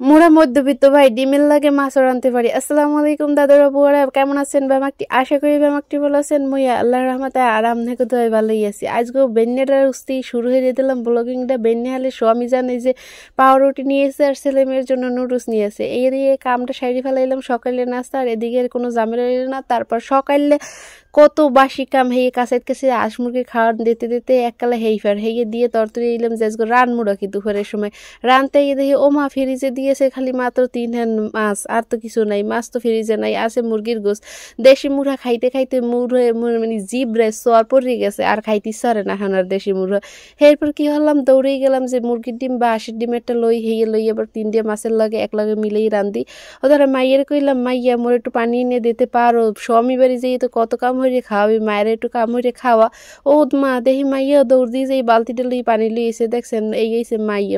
মোরা মধ্যবিত্ত ভাই ডিমের লাগে মাছও রানতে পারি। আসসালামু আলাইকুম দাদুরা বুয়ারা, কেমন আছেন? ব্যামাকটি আশা করি ব্যামাকটি ভালো আছেন। মুইয়া আল্লাহর রহমতে আরাম থেকে তো ভালোই আছি। আজকেও বেন্নেটার উস্তি শুরু হয়ে দিলাম ব্লগিংটা। বেন্নে হলে স্বামী জানে যে পাউরুটি নিয়েছে আর ছেলে মেয়ের জন্য নুডলস নিয়েছে। এই দিয়ে কামটা সাইডে ফেলাইলাম, সকালে নাস্তা আর এদিকে কোনো ঝামেলা রইল না। তারপর সকালে কত বাসি কাম হেয়ে কাছে কাছে হাঁস মুরগি খাওয়ার দিতে দিতে এককালে হেইফার হেয়ে দিয়ে তরতরি এলাম যে আজকে রানমুড়া কি দুপুরের সময় রানতে গিয়ে দেখি ও মা ফ্রিজে দিয়েছে খালি মাত্র 3 হ্যান্ড মাছ, আর তো কিছু নাই। মাছ তো ফ্রিজে নাই, আছে মুরগির গোস। দেশি মুড়া খাইতে খাইতে মুড়ে মানে জিভ রে সর পড়ে গেছে, আর খাইতে সরে না হানার দেশি মুড়া। এরপর কি হলাম, দৌড়েই গেলাম যে মুরগির ডিম বা হাঁসের ডিম একটা লই লই এবার 3 মাছের লাগে এক লাগে মিলেই রান্ধি। ওদের মাইয়ের কইলাম, মাইয়া মোর একটু পানি এনে দিতে পারো, স্বামী বাড়ি যেয়ে তো কত কাম হইরে খাওয়াবি, মায়ের একটু কাম হইরে খাওয়া। ও মা দেখি মাইয়া দৌড় দিয়ে যে বালতিটা লই পানি লইয়েছে, দেখছেন এই গেছে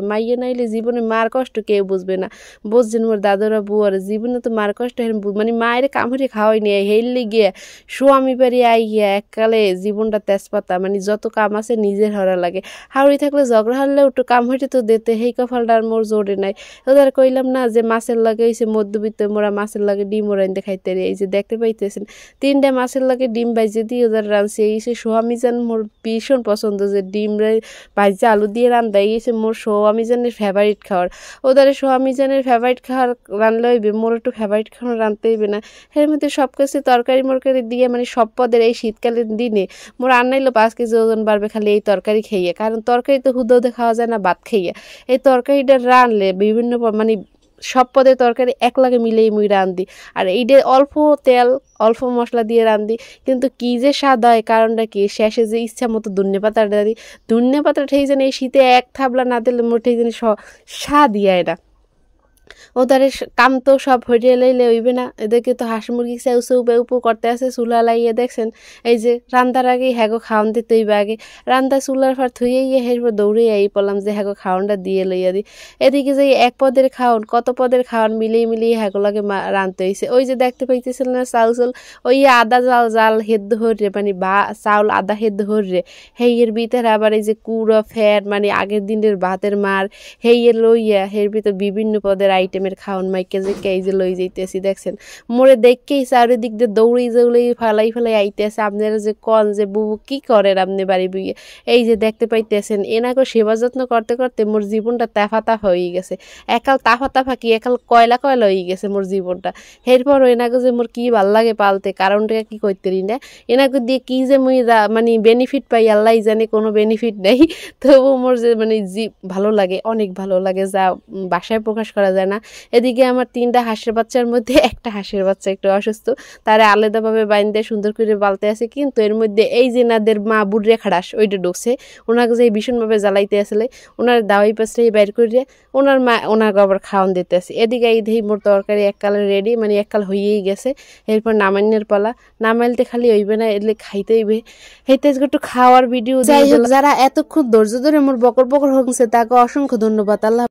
মাইয়া নাইলে জীবনে মার কষ্ট কেউ বুঝবে না। বুঝছেন মোর দাদুরা বুয়ার জীবনে তো মার কষ্ট মানে মায়ের কাম হইরে খাওয়াই নিয়ে হেললে গিয়ে স্বামী বাড়ি আই গিয়া এককালে জীবনটা তেজপাতা, মানে যত কাম আছে নিজের হরা লাগে। হাওড়ি থাকলে ঝগড়া হারলেও একটু কাম হইতে তো দিতে, সেই কপালটা আর মোর জোরে নাই। ওদের কইলাম না যে মাছের লাগে হইছে মধ্যবিত্ত মোরা মাছের লাগে ডিম ওরাইতে খাইতে। এই যে দেখতে পাইতেছেন 3 মাছের লাগে ডিম ভাইজে দিয়ে ওদের রাঁধছে। এই সে স্বামী জান মোর ভীষণ পছন্দ যে ডিম ভাইজে আলু দিয়ে রান্ধা, এই সে মোর স্বামী জানের ফেভারিট খাওয়ার। ওদের স্বামী জানের ফেভারিট খাওয়ার রানলে হইবে, মোর একটু ফেভারিট খাওয়ার রানতে হইবে না। এর মধ্যে সব কিছু তরকারি মরকারি দিয়ে মানে সব পদের এই শীতকালের দিনে মোর আনাইলো 5 কেজি ওজন বাড়বে খালি এই তরকারি খাইয়ে। কারণ তরকারি তো হুদে খাওয়া যায় না ভাত খাইয়ে। এই তরকারিটা রানলে বিভিন্ন মানে সব পদের তরকারি এক লাগে মিলেই মুই রান্ধি। আর এইটা অল্প তেল অল্প মশলা দিয়ে রান্ধি, কিন্তু কি যে স্বাদ হয়। কারণটা কি, শেষে যে ইচ্ছা মতো ধনে পাতাটা দিই। ধনে পাতাটা ঠিক জানি এই শীতে এক থাবলা না দিলে মোর ঠিক জানি স্বাদ ইয়া এটা। ওদের কাম তো সব হইয়ে লাইলে হইবে না। এদেরকে তো হাঁস মুরগি চেউ চেউ বেউপু করতে আছে চুলা লাইয়ে। দেখছেন এই যে রান্দার আগে হ্যাগো খাওয়ান দিতে হইবে। আগে রান্দা চুলার ফার থুয়ে গিয়ে হেরপর দৌড়ে আই পড়লাম যে হ্যাগো খাওয়ানটা দিয়ে লইয়া দিই। এদিকে যে এক পদের খাওয়ান কত পদের খাওয়ান মিলিয়ে হ্যাগো লাগে রানতে হয়েছে। ওই যে দেখতে পাইতেছিল না চাউল ওই আদা জাল হেদ্দ হরে, মানে চাউল আদা হেদ্দ হরে হেইয়ের ভিতরে আবার এই যে কুড়ো ফ্যাট মানে আগের দিনের ভাতের মার হেইয়ের লইয়া হের ভিতর বিভিন্ন পদের আইটেমের খাওয়ান মাইকে যে কে যে লই যাইতেছি। দেখছেন মোরে দেখকেই চারিদিক দিয়ে দৌড়েই ফালাই আইতেছে। আপনারা যে কন যে বুবু কি করেন আপনি বাড়ি বুইয়ে, এই যে দেখতে পাইতেছেন এনাকে সেবা যত্ন করতে করতে মোর জীবনটা তাফা হয়ে গেছে। একাল তাফা কি একাল কয়লা হয়ে গেছে মোর জীবনটা। এরপর এনাকে যে মোর কি ভাল লাগে পালতে, কারণটা কি করতে না এনাকে দিয়ে কি যে মুই মানে বেনিফিট পাই আল্লাহ জানে, কোনো বেনিফিট নেই। তবু মোর যে মানে ভালো লাগে, অনেক ভালো লাগে, যা বাসায় প্রকাশ করা যায় না। এদিকে আমার 3টা হাঁসের বাচ্চার মধ্যে একটা হাঁসের বাচ্চা একটু অসুস্থ, তারা আলাদাভাবে বাইন্দে সুন্দর করে বালতে আছে। কিন্তু এর মধ্যে এই যে নাদের মা বুড়ে খাড়াস ওইটা ঢুকছে, ওনাকে যে ভীষণভাবে জ্বালাইতে আসলে ওনার দাওয়াই পাশটাই বাইর করে ওনার মা ওনাকে আবার খাওয়ান দিতে আসে। এদিকে এই দেহি মোর তরকারি এককাল রেডি, মানে এককাল হয়েই গেছে। এরপর নামাইনের পালা, নামাইলতে খালি হইবে না, এলে খাইতে হইবে। হেতে একটু খাওয়ার ভিডিও। যাই হোক, যারা এতক্ষণ ধৈর্য ধরে মোর বকর হচ্ছে তাকে অসংখ্য ধন্যবাদ। আল্লাহ।